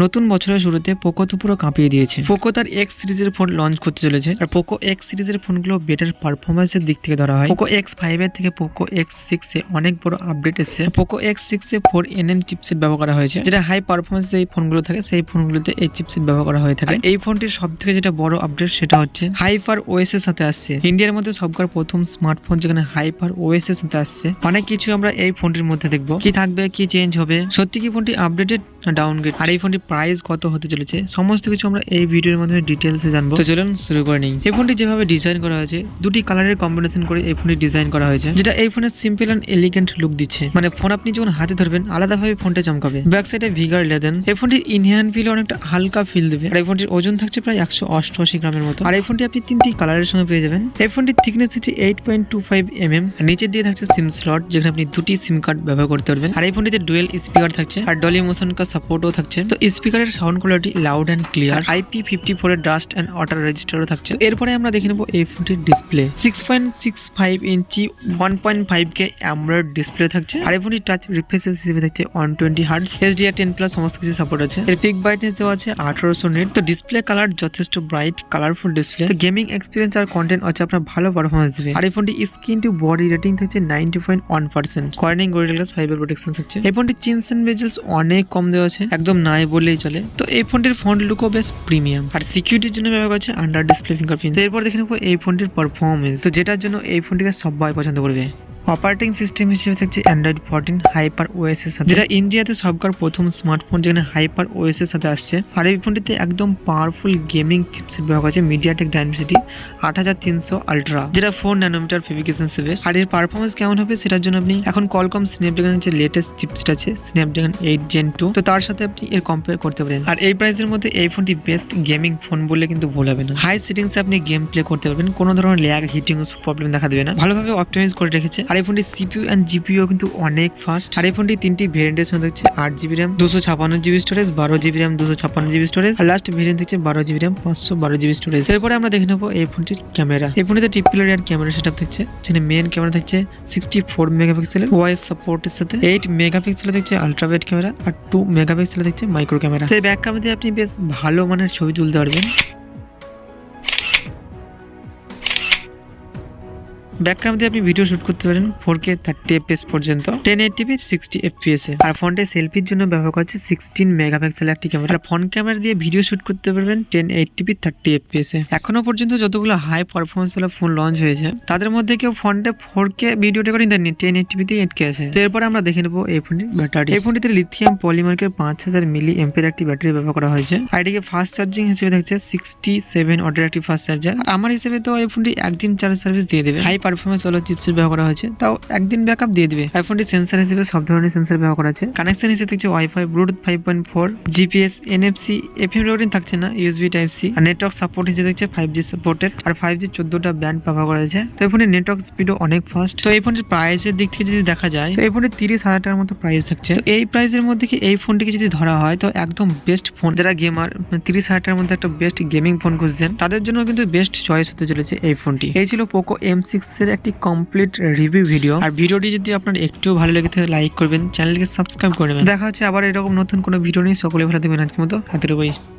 নতুন বছরের শুরুতে পোকো তো পুরো কাঁপিয়ে দিয়েছে। পোকো তার এক্স সিরিজের ফোন লঞ্চ করতে চলেছে, আর পোকো এক্স সিরিজের ফোনগুলো বেটার পারফরমেন্সের দিক থেকে ধরা হয়। পোকো X5 এর থেকে পোকো X6 এ অনেক বড় আপডেট এসেছে। পোকো X6 এ 4nm চিপসেট ব্যবহার করা হয়েছে, যেটা হাই পারফরমেন্স যে ফোনগুলো থাকে সেই ফোনগুলোতে এই চিপসেট ব্যবহার করা হয়ে থাকে। এই ফোনটির সব থেকে যেটা বড় আপডেট সেটা হচ্ছে হাইপার ওএস এর সাথে আসছে। ইন্ডিয়ার মধ্যে সবকার প্রথম স্মার্টফোন যেখানে হাইপার ওএস এর সাথে আসছে। অনেক কিছু আমরা এই ফোনটির মধ্যে দেখবো, কি থাকবে, কি চেঞ্জ হবে, সত্যি কি ফোনটি আপডেটেড না ডাউনগ্রেড, আর এই ফোনটির প্রাইস কত হতে চলেছে, সমস্ত কিছু আমরা এই ভিডিওর মাধ্যমে ডিটেলসে জানবো। তো চলুন শুরু করে নিই। এই ফোনটি যেভাবে ডিজাইন করা হয়েছে, দুটি কালারের কম্বিনেশন করে এই ফোনটি ডিজাইন করা হয়েছে, যেটা এই ফোনের সিম্পল এন্ড এলিগেন্ট লুক দিচ্ছে। মানে ফোন আপনি যখন হাতে ধরবেন আলাদাভাবে ফোনটা চমকাবে। ব্যাক সাইডে ভিগার লেদেন, এই ফোনটির ইনহ্যান্ড ফিল অনেকটা হালকা ফিল দেবে। আর এই ফোনটির ওজন থাকছে প্রায় 188 গ্রামের মতো। আর এই ফোনটি আপনি তিনটি কালারের সঙ্গে পেয়ে যাবেন। এই ফোনটির থিকনেস হচ্ছে 8.25 mm। নিচের দিয়ে থাকছে সিম স্লট, যেখানে আপনি দুটি সিম কার্ড ব্যবহার করতে পারবেন। আর এই ফোনটিতে ডুয়েল স্পিকার থাকছে, আর ডলি মোশন কা সাপোর্টও থাকছে। তো স্পিকারের sound quality loud and clear. IP54 এর ডাস্ট অ্যান্ড ওয়াটার রেজিস্টারও থাকছে। এরপরে আমরা দেখে নেব এই ফোনটির ডিসপ্লে। 6.65 ইঞ্চি 1.5K অ্যামোলেড ডিসপ্লে থাকছে। আর এই ফোনটির টাচ রিফ্রেশ হিসেবে থাকছে 120 Hz, HDR10+ সমস্ত কিছু সাপোর্ট আছে। এর পিক ব্রাইটনেস দেওয়া আছে 1800 নিট। তো ডিসপ্লে কালার যথেষ্ট ব্রাইট কালারফুল ডিসপ্লে। তো গেমিং এক্সপিরিয়েন্স আর কন্টেন্ট হচ্ছে আপনার ভালো পারফরমেন্স দিবে। আর এই ফোনটি স্ক্রিন টু বডি রেটিং থাকছে 90.1%। কর্নিং গরিলা গ্লাস 5 এর প্রোটেকশন থাকছে। এই ফোনটির চিনস এন্ড বেজেস অনেক কম দেওয়া আছে, একদম নাই বললেই চলে। তো এই ফোনটির ফ্রন্ট লুকও বেশ প্রিমিয়াম, আর সিকিউরিটির জন্য ব্যবহার করছে আন্ডার ডিসপ্লে ফিঙ্গারপ্রিন্ট। এরপর দেখে নেবো এই ফোনটির পারফরমেন্স, তো যেটার জন্য এই ফোনটিকে সবাই পছন্দ করবে। অপারেটিং সিস্টেম হিসেবে থাকছে Android 14 হাইপার ওএস এর সাথে, যেটা ইন্ডিয়াতে সবকার প্রথম স্মার্টফোন যেখানে হাইপার ওএস এর সাথে আসছে। আর এই ফোনটিতে একদম পাওয়ারফুল গেমিং চিপসেট ব্যবহার করেছে মিডিয়াটেক ডাইমেনসিটি 8300 আলট্রা, যেটা 4 ন্যানোমিটার ফেব্রিকেশন সেভেস। আর এর পারফরমেন্স কেমন হবে সেটার জন্য আপনি এখন কলকম স্ন্যাপড্রাগনের যে লেটেস্ট চিপসেট আছে স্ন্যাপড্রাগন 8 Gen 2, তো তার সাথে আপনি এর কম্পেয়ার করতে পারেন। আর এই প্রাইসের মধ্যে এই ফোনটি বেস্ট গেমিং ফোন বললে কিন্তু ভুল হবে না। হাই সেটিংসে আপনি গেম প্লে করতে পারবেন, কোনো ধরনের ল্যাগ হিটিং প্রবলেম দেখা দেবে না, ভালোভাবে অপটিমাইজ করে রেখেছে। আর এই ফোনটি CPU এন্ড GPU কিন্তু অনেক ফাস্ট। আর এই ফোনটি তিনটি ভেরিয়েন্টের সঙ্গে থাকছে 8GB RAM 256GB storage, 12GB RAM 256GB storage, আর লাস্ট ভেরিয়েন্ট থাকছে 12GB RAM 512GB স্টোরেজ। এরপরে আমরা দেখে নেবো এই ফোনটির ক্যামেরা। এই ফোনটিতে ট্রিপল রিয়ার ক্যামেরা সেটআপ থাকছে, যেখানে মেইন ক্যামেরা থাকছে 64 মেগাপিক্সেলের ওয়াইস সাপোর্টের সাথে, 8 মেগাপিক্সেলের থাকছে আলট্রা ওয়াইড ক্যামেরা, আর 2 মেগাপিক্সেলের থাকছে মাইক্রো ক্যামেরা। এই ব্যাক ক্যামেরা দিয়ে আপনি বেশ ভালো মানের ছবি তুলতে পারবেন। ব্যাক ক্যামেরা দিয়ে আপনি ভিডিও শুট করতে পারেন 4K 30 FPS পর্যন্ত, 1080p 60 FPS এ। আর ফ্রন্টে সেলফির জন্য ব্যবহার করছে 16 মেগাপিক্সেলের একটি ক্যামেরা। আর ফ্রন্ট ক্যামেরা দিয়ে ভিডিও শুট করতে পারবেন 1080p 30 FPS এ। এখনো পর্যন্ত যতগুলো হাই পারফরমেন্স ওয়ালা ফোন লঞ্চ হয়েছে তাদের মধ্যে কেউ ফ্রন্টে 4K ভিডিও রেকর্ডিং দেননি, 1080p তে 8K আছে। তো এরপরে আমরা দেখে নেবো এই ফোনটির ব্যাটারি। এই ফোনটিতে লিথিয়াম পলিমার্কের 5000 মিলি এম্পিয়ার একটি ব্যাটারি ব্যবহার করা হয়েছে। আর এটিকে ফাস্ট চার্জিং হিসেবে থাকছে 67 ওয়াটের একটি ফাস্ট চার্জার। আমার হিসেবে তো এই ফোনটি একদিন চার্জ সার্ভিস দিয়ে দেবে। হাই পারফরমেন্স ওয়ালা চিপসেট ব্যবহার করা হয়েছে, তাও একদিন ব্যাকআপ দিয়ে দিবে। আইফোনটি সেন্সর হিসেবে সব ধরনের সেন্সর ব্যবহার করা আছে। কানেকশন হিসেবে থাকছে wifi, Bluetooth 5.4, GPS, NFC, FM recording থাকছে না, USB টাইপ সি। আর নেটওয়ার্ক সাপোর্ট হিসেবে থাকছে 5G সাপোর্টেড, আর 5G 14টা ব্যান্ড ব্যবহার করা হয়েছে। তো এই ফোনের নেটওয়ার্ক স্পিডও অনেক ফাস্ট। তো এই ফোনের প্রাইসের দিক থেকে যদি দেখা যায় তো এই ফোনের 30,000 টাকার মতো প্রাইস থাকছে। তো এই প্রাইসের মধ্যে কি এই ফোনটিকে যদি ধরা হয় তো একদম বেস্ট ফোন। যারা গেমার 30,000 টাকার মধ্যে একটা বেস্ট গেমিং ফোন খুঁজছেন তাদের জন্য কিন্তু বেস্ট চয়েস হতে চলেছে এই ফোনটি। এই ছিল পোকো M6 এর একটি কমপ্লিট রিভিউ ভিডিও। আর ভিডিওটি যদি আপনার একটু ভালো লেগে থাকে লাইক করবেন, চ্যানেলকে সাবস্ক্রাইব করে নেবেন। দেখা হচ্ছে আবার এরকম নতুন কোনো ভিডিও নিয়ে। সকলে ভালো থাকবেন, আজকের মতো হাতে রইব।